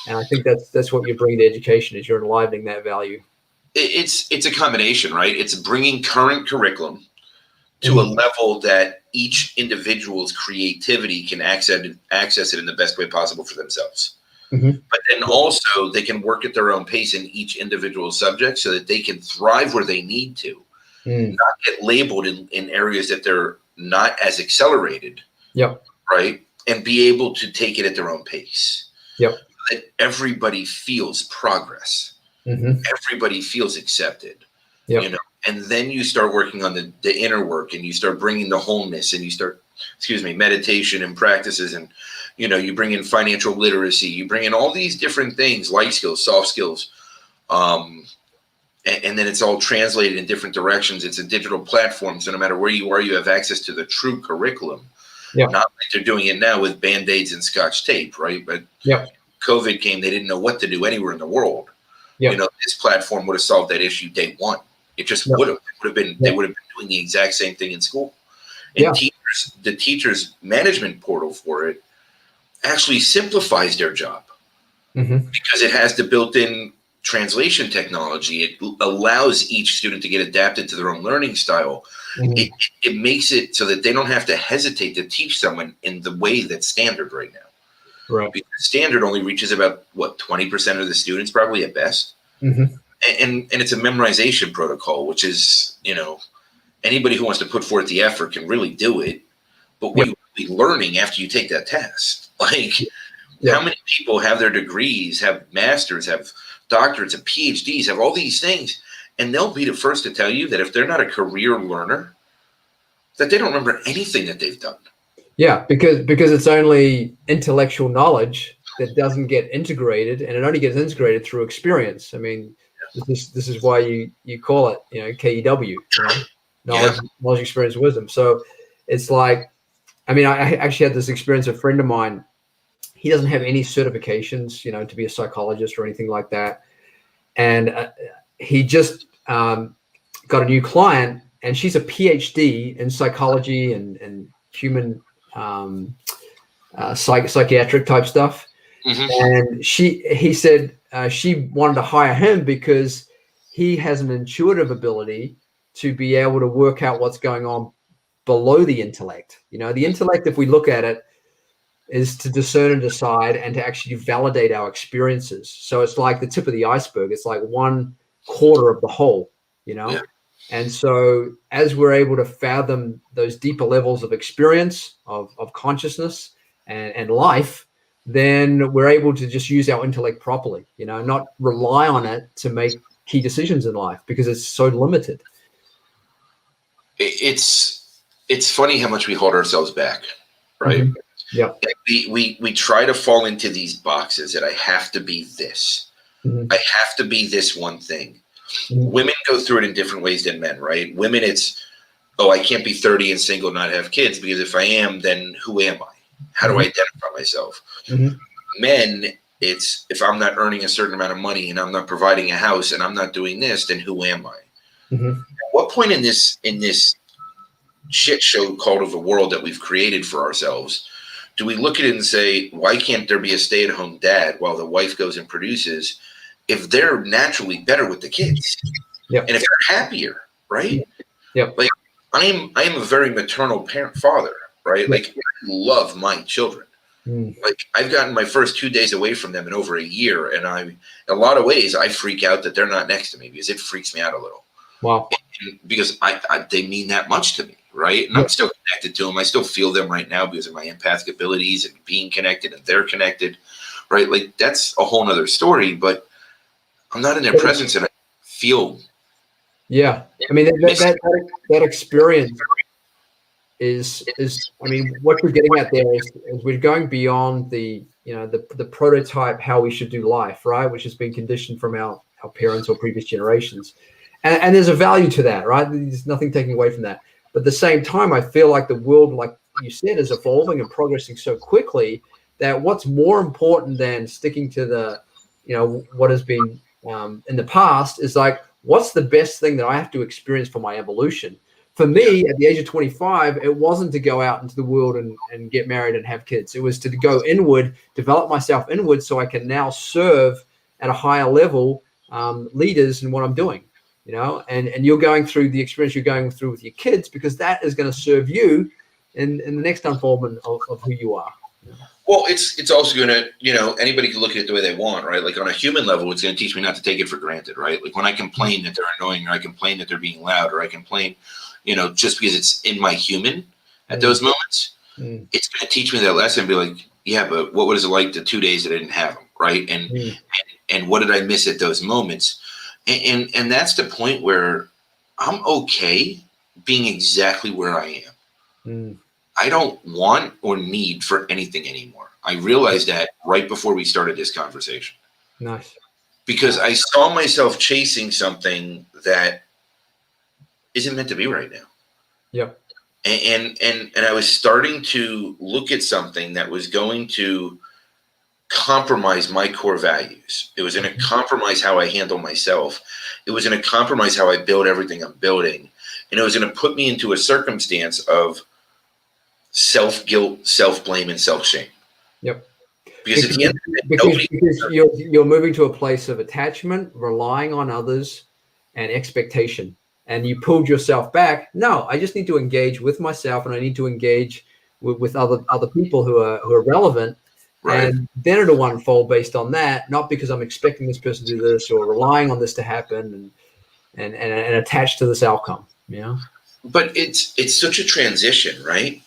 and I think that's what you're bringing to education, is you're enlivening that value. It's a combination, right? It's bringing current curriculum to a level that each individual's creativity can access it in the best way possible for themselves. But then also they can work at their own pace in each individual subject so that they can thrive where they need to, not get labeled in areas that they're not as accelerated, right? And be able to take it at their own pace. That everybody feels progress. Everybody feels accepted, and then you start working on the inner work, and you start bringing the wholeness, and you start, meditation and practices, and, you bring in financial literacy, you bring in all these different things, life skills, soft skills. And then it's all translated in different directions. It's a digital platform. So no matter where you are, you have access to the true curriculum. Not like they're doing it now with Band-Aids and Scotch tape, right? But COVID came, they didn't know what to do anywhere in the world. This platform would have solved that issue day one. It just would have. They would have been doing the exact same thing in school. And the teachers management portal for it actually simplifies their job because it has the built-in translation technology. It allows each student to get adapted to their own learning style. It makes it so that they don't have to hesitate to teach someone in the way that's standard right now. Right. Because standard only reaches about 20% of the students, probably at best. And it's a memorization protocol, which is, anybody who wants to put forth the effort can really do it. But what you will be learning after you take that test, how many people have their degrees, have masters, have doctorates, have PhDs, have all these things, and they'll be the first to tell you that if they're not a career learner, that they don't remember anything that they've done. Yeah, because it's only intellectual knowledge that doesn't get integrated, and it only gets integrated through experience. I mean, this is why you call it, KEW, knowledge, experience, wisdom. So it's like, I mean, I actually had this experience. A friend of mine, he doesn't have any certifications, to be a psychologist or anything like that, and he just got a new client, and she's a PhD in psychology and human psychiatric type stuff. And he said she wanted to hire him because he has an intuitive ability to be able to work out what's going on below the intellect. The intellect, if we look at it, is to discern and decide and to actually validate our experiences. So it's like the tip of the iceberg. It's like 1/4 of the whole, And so as we're able to fathom those deeper levels of experience, of consciousness and life, then we're able to just use our intellect properly, not rely on it to make key decisions in life because it's so limited. It's funny how much we hold ourselves back, right? We try to fall into these boxes that I have to be this. I have to be this one thing. Women go through it in different ways than men, right? Women, it's, I can't be 30 and single, not have kids, because if I am, then who am I? How do I identify myself? Men, it's, if I'm not earning a certain amount of money and I'm not providing a house and I'm not doing this, then who am I? At what point in this shit show called of a world that we've created for ourselves, do we look at it and say, why can't there be a stay-at-home dad while the wife goes and produces, if they're naturally better with the kids? And if they're happier, right? Like I am a very maternal father, right? Like I love my children. Like I've gotten my first 2 days away from them in over a year, and in a lot of ways I freak out that they're not next to me because it freaks me out a little. Wow. Because they mean that much to me, right? And I'm still connected to them. I still feel them right now because of my empathic abilities and being connected, and they're connected, right? Like that's a whole nother story, but I'm not in their presence and I feel. Yeah. I mean, that experience is, I mean, what we're getting at there is we're going beyond the prototype, how we should do life, right? Which has been conditioned from our our parents or previous generations. And there's a value to that, right? There's nothing taking away from that. But at the same time, I feel like the world, like you said, is evolving and progressing so quickly that what's more important than sticking to the, what has been in the past is like, what's the best thing that I have to experience for my evolution? For me, at the age of 25, it wasn't to go out into the world and get married and have kids. It was to go inward, develop myself inward so I can now serve at a higher level leaders in what I'm doing, and you're going through the experience you're going through with your kids because that is going to serve you in the next unfoldment of who you are. Well, it's also going to, anybody can look at it the way they want, right? Like on a human level, it's going to teach me not to take it for granted, right? Like when I complain that they're annoying or I complain that they're being loud or I complain, just because it's in my human at those moments, it's going to teach me that lesson and be like, yeah, but what was it like the 2 days that I didn't have them, right? And what did I miss at those moments? And that's the point where I'm okay being exactly where I am. I don't want or need for anything anymore. I realized that right before we started this conversation. Nice. Because I saw myself chasing something that isn't meant to be right now. Yep. And I was starting to look at something that was going to compromise my core values. It was going to compromise how I handle myself. It was going to compromise how I build everything I'm building. And it was going to put me into a circumstance of self-guilt, self-blame, and self-shame. Yep. Because at the end of the day, because you're moving to a place of attachment, relying on others, and expectation. And you pulled yourself back. No, I just need to engage with myself, and I need to engage with other people who are relevant. Right. And then it'll unfold based on that, not because I'm expecting this person to do this or relying on this to happen and attached to this outcome. But it's such a transition, right?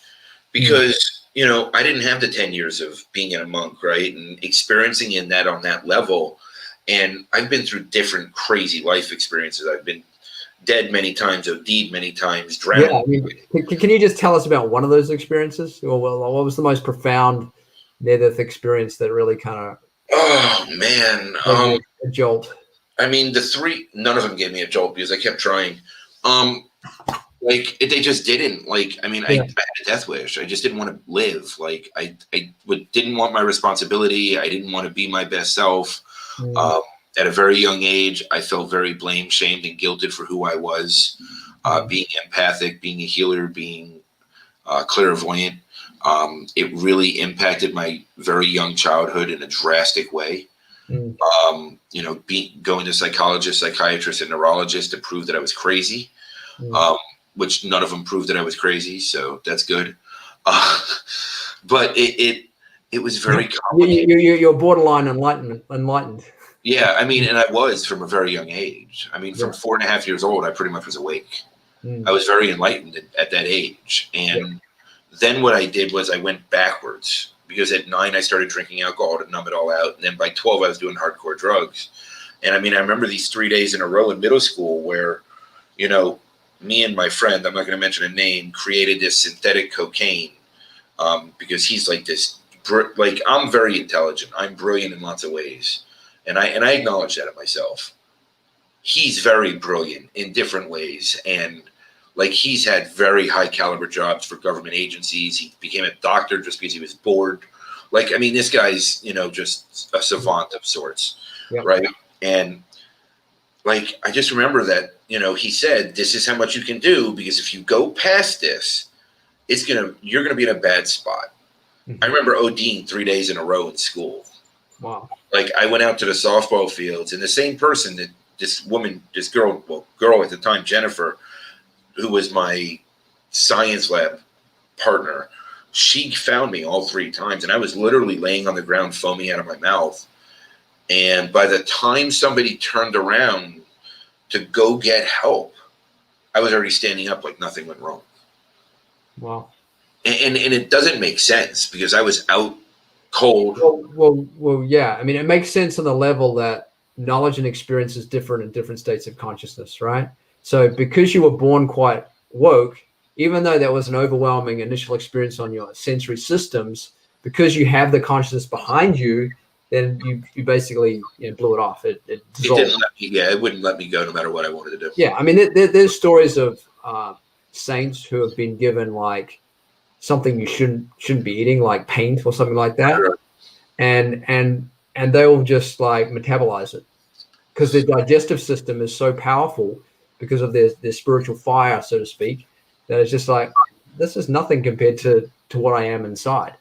Because, I didn't have the 10 years of being a monk, right? And experiencing in that on that level. And I've been through different crazy life experiences. I've been dead many times, OD'd many times, drowned. Yeah, can you just tell us about one of those experiences? Or what was the most profound near-death experience that really kind of... Oh, man. A jolt. I mean, the three, none of them gave me a jolt because I kept trying. They just didn't. I had a death wish. I just didn't want to live. I didn't want my responsibility. I didn't want to be my best self. At a very young age, I felt very blamed, shamed, and guilted for who I was. Being empathic, being a healer, being clairvoyant. It really impacted my very young childhood in a drastic way. Going to psychologists, psychiatrists, and neurologists to prove that I was crazy. Which none of them proved that I was crazy, so that's good. But it was very complicated. You're borderline enlightened. Yeah, and I was from a very young age. From 4.5 years old, I pretty much was awake. I was very enlightened at that age. And then what I did was I went backwards because at 9, I started drinking alcohol to numb it all out. And then by 12, I was doing hardcore drugs. And I remember these 3 days in a row in middle school where, me and my friend, I'm not going to mention a name, created this synthetic cocaine because he's like this, I'm very intelligent. I'm brilliant in lots of ways. And I acknowledge that of myself. He's very brilliant in different ways. And he's had very high caliber jobs for government agencies. He became a doctor just because he was bored. This guy's, just a savant of sorts. Yep. Right. And I just remember that, he said, this is how much you can do, because if you go past this, you're going to be in a bad spot. I remember ODing 3 days in a row in school. Wow. I went out to the softball fields, and the same person that this girl at the time, Jennifer, who was my science lab partner, she found me all 3 times, and I was literally laying on the ground foaming out of my mouth. And by the time somebody turned around to go get help, I was already standing up like nothing went wrong. Wow. And it doesn't make sense because I was out cold. Well, yeah. It makes sense on the level that knowledge and experience is different in different states of consciousness, right? So because you were born quite woke, even though that was an overwhelming initial experience on your sensory systems, because you have the consciousness behind you, then you basically blew it off. It It dissolved. didn't let me. Yeah, it wouldn't let me go no matter what I wanted to do. Yeah, I mean, there's stories of saints who have been given like something you shouldn't be eating, like paint or something like that, Sure. and they will just like metabolize it because their digestive system is so powerful because of their spiritual fire, so to speak, that it's just like this is nothing compared to what I am inside,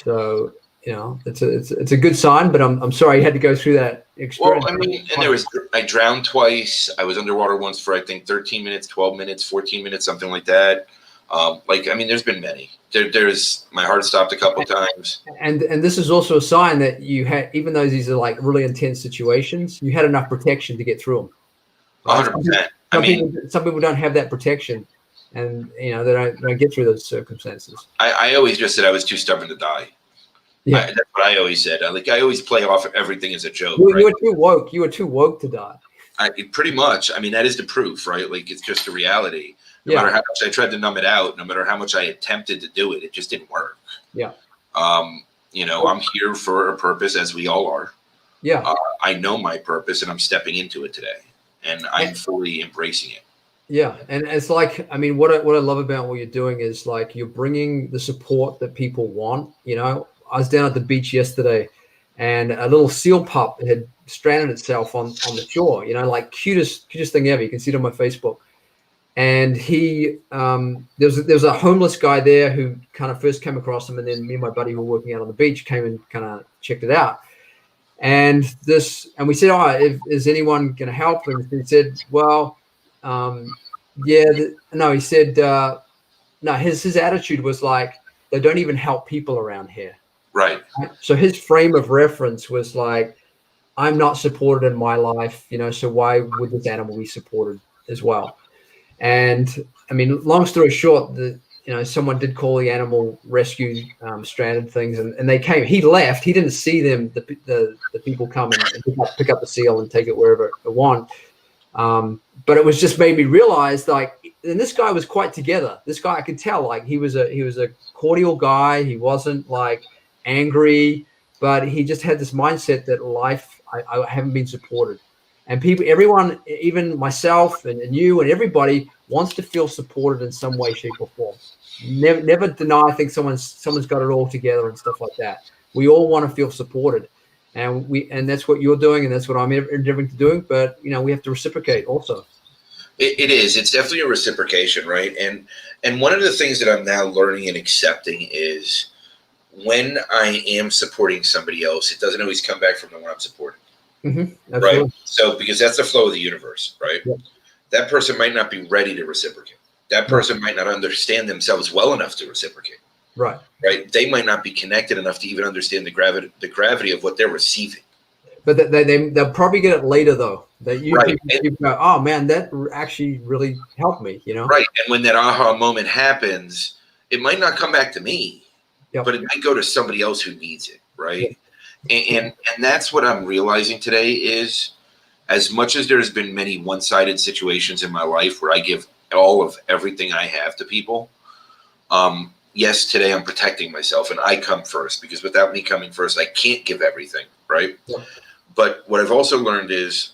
So it's a good sign, but I'm sorry you had to go through that Well, experience. I mean, and I drowned twice. I was underwater once for I think 13 minutes, 12 minutes, 14 minutes, something like that. I mean, there's been many. There's my heart stopped a couple times. And this is also a sign that you had, even though these are like really intense situations, you had enough protection to get through them. Right? 100%. Some people don't have that protection, and they don't get through those circumstances. I always just said I was too stubborn to die. Yeah, that's what I always said. I always play off everything as a joke. You right? were too woke. You were too woke to die. Pretty much. I mean, that is the proof, right? Like it's just a reality. No matter how much I tried to numb it out, no matter how much I attempted to do it, it just didn't work. Yeah. I'm here for a purpose, as we all are. Yeah. I know my purpose, and I'm stepping into it today, and I'm fully embracing it. Yeah, and it's like, I mean, what I love about what you're doing is like you're bringing the support that people want. I was down at the beach yesterday, and a little seal pup had stranded itself on the shore. Like cutest thing ever. You can see it on my Facebook. And he there was a homeless guy there who kind of first came across him, and then me and my buddy who were working out on the beach came and kind of checked it out. And we said, is anyone going to help? And he said, well, no. He said, no. His attitude was like, they don't even help people around here. Right. So his frame of reference was like, I'm not supported in my life, so why would this animal be supported as well? And I mean, long story short, someone did call the animal rescue stranded things, and they came. He left. He didn't see them. The people come and pick up the seal and take it wherever they want. But it was just made me realize, like, and this guy was quite together. This guy, I could tell, like, he was a cordial guy. He wasn't like angry, but he just had this mindset that life, I haven't been supported. And everyone, even myself and you and everybody wants to feel supported in some way, shape, or form. Never deny. I think someone's got it all together and stuff like that. We all want to feel supported, and that's what you're doing, and that's what I'm endeavoring to do. But we have to reciprocate also. It is. It's definitely a reciprocation, right? And one of the things that I'm now learning and accepting is when I am supporting somebody else, it doesn't always come back from the one I'm supporting. Mm-hmm. Right. So because that's the flow of the universe, right? Yep. That person might not be ready to reciprocate. That person might not understand themselves well enough to reciprocate. Right. Right. They might not be connected enough to even understand the gravity of what they're receiving. But they'll probably get it later, though. That you go, oh man, that actually really helped me. Right. And when that aha moment happens, it might not come back to me, but it might go to somebody else who needs it. Right. Yep. And that's what I'm realizing today is, as much as there's been many one-sided situations in my life where I give all of everything I have to people, yes, today I'm protecting myself and I come first, because without me coming first, I can't give everything, right? Yeah. But what I've also learned is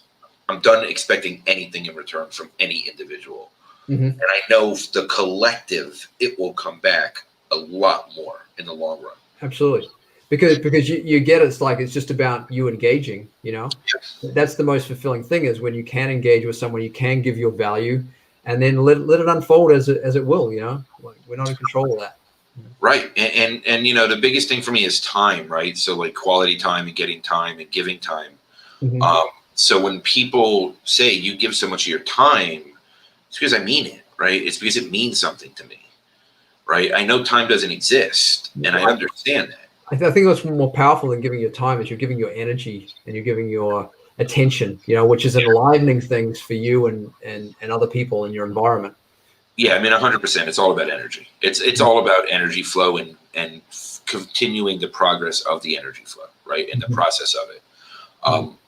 I'm done expecting anything in return from any individual. Mm-hmm. And I know the collective, it will come back a lot more in the long run. Absolutely. Because you get it's like it's just about you engaging, Yes. That's the most fulfilling thing, is when you can engage with someone, you can give your value, and then let it unfold as it will, Like, we're not in control of that. Right. And the biggest thing for me is time, right? So like quality time and getting time and giving time. Mm-hmm. So when people say you give so much of your time, it's because I mean it, right? It's because it means something to me, right? I know time doesn't exist, and I understand that. I think what's more powerful than giving your time is you're giving your energy and you're giving your attention, which is enlivening things for you and other people in your environment. Yeah, I mean, 100%. It's all about energy. It's all about energy flow and continuing the progress of the energy flow, right, in the process of it.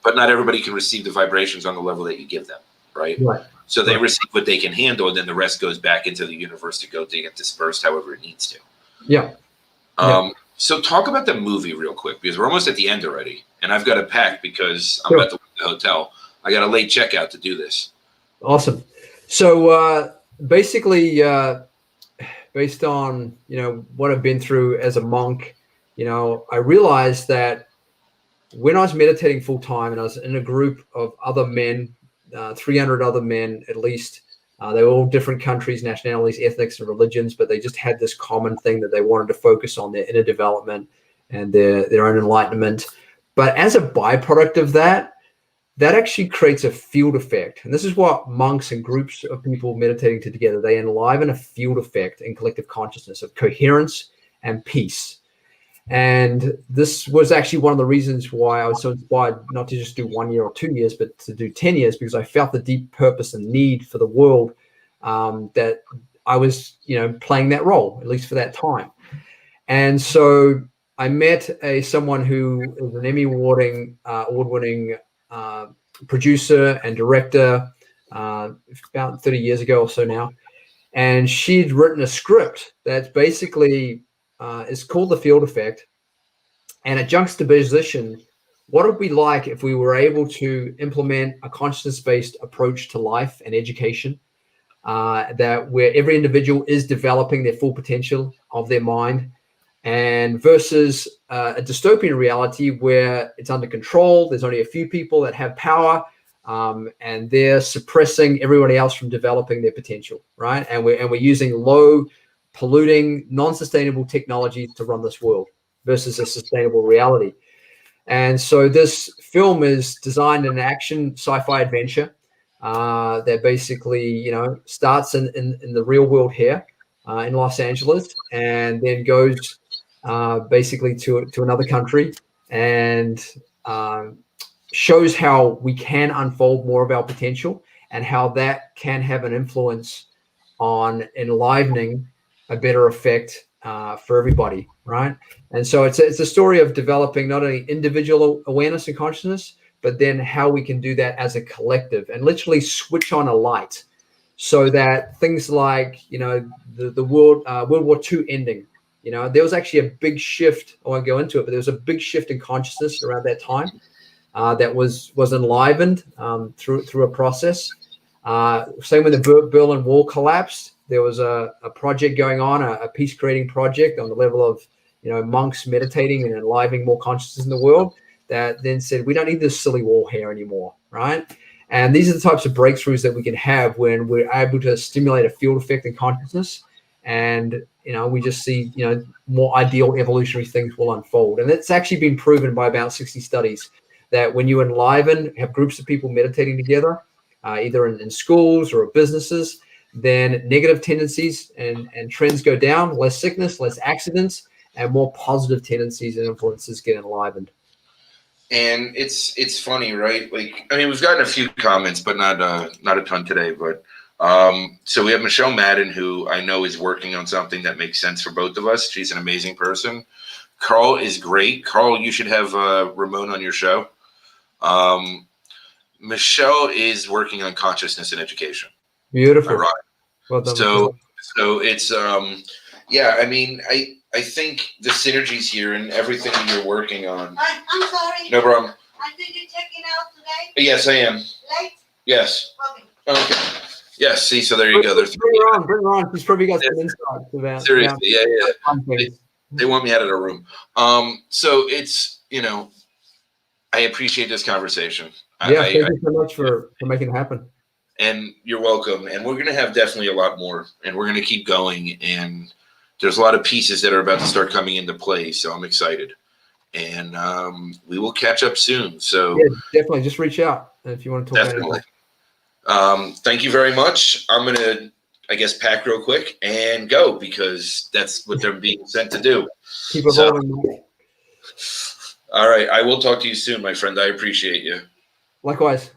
But not everybody can receive the vibrations on the level that you give them, right? So they receive what they can handle, and then the rest goes back into the universe to get dispersed however it needs to. Yeah. So talk about the movie real quick, because we're almost at the end already, and I've got to pack because I'm about to leave the hotel. I got a late checkout to do this. Awesome. So basically, based on what I've been through as a monk, I realized that when I was meditating full time and I was in a group of other men, 300 other men at least, they were all different countries, nationalities, ethnics, and religions, but they just had this common thing that they wanted to focus on their inner development and their own enlightenment. But as a byproduct of that actually creates a field effect. And this is what monks and groups of people meditating together, they enliven a field effect in collective consciousness of coherence and peace. And this was actually one of the reasons why I was so inspired not to just do 1 year or 2 years, but to do 10 years, because I felt the deep purpose and need for the world that I was, playing that role, at least for that time. And so I met someone who is an Emmy award-winning producer and director about 30 years ago or so now. And she'd written a script that's basically is called The Field Effect, and it juxtaposition what would be like if we were able to implement a consciousness-based approach to life and education, that where every individual is developing their full potential of their mind, and versus a dystopian reality where it's under control. There's only a few people that have power, and they're suppressing everybody else from developing their potential, right? And we're using low polluting, non-sustainable technologies to run this world versus a sustainable reality. And so this film is designed an action sci-fi adventure that basically, starts in the real world here in Los Angeles, and then goes basically to another country, and shows how we can unfold more of our potential and how that can have an influence on enlivening a better effect for everybody, right? And so it's a story of developing not only individual awareness and consciousness, but then how we can do that as a collective and literally switch on a light, so that things like the World War II ending, there was actually a big shift. I won't go into it, but there was a big shift in consciousness around that time that was enlivened through a process. Same when the Berlin Wall collapsed. There was a project going on, a peace creating project on the level of monks meditating and enlivening more consciousness in the world, that then said, we don't need this silly wall here anymore, right? And these are the types of breakthroughs that we can have when we're able to stimulate a field effect in consciousness, and we just see more ideal evolutionary things will unfold. And it's actually been proven by about 60 studies that when you enliven, have groups of people meditating together, either in schools or businesses, then negative tendencies and trends go down, less sickness, less accidents, and more positive tendencies and influences get enlivened. And it's funny, right? Like, I mean, we've gotten a few comments, but not a ton today. But so we have Michelle Madden, who I know is working on something that makes sense for both of us. She's an amazing person. Carl is great. Carl, you should have Raamon on your show. Michelle is working on consciousness and education. Beautiful. Right. Well done. So it's yeah. I mean, I think the synergies here and everything you're working on. I'm sorry. No problem. I think you're checking out today. Yes, I am. Late? Yes. Okay. Okay. Yes. See, so there you go. There's bring her on. She's probably got some insights about. Seriously, yeah. They want me out of the room. So it's I appreciate this conversation. Yeah, thank you so much for making it happen. And you're welcome. And we're going to have definitely a lot more, and we're going to keep going. And there's a lot of pieces that are about to start coming into play. So I'm excited, and we will catch up soon. So yeah, definitely just reach out if you want to talk. Definitely. Thank you very much. I'm going to, I guess, pack real quick and go, because that's what they're being sent to do. Keep evolving. All right. I will talk to you soon, my friend. I appreciate you. Likewise.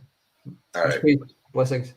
All right. Blessings.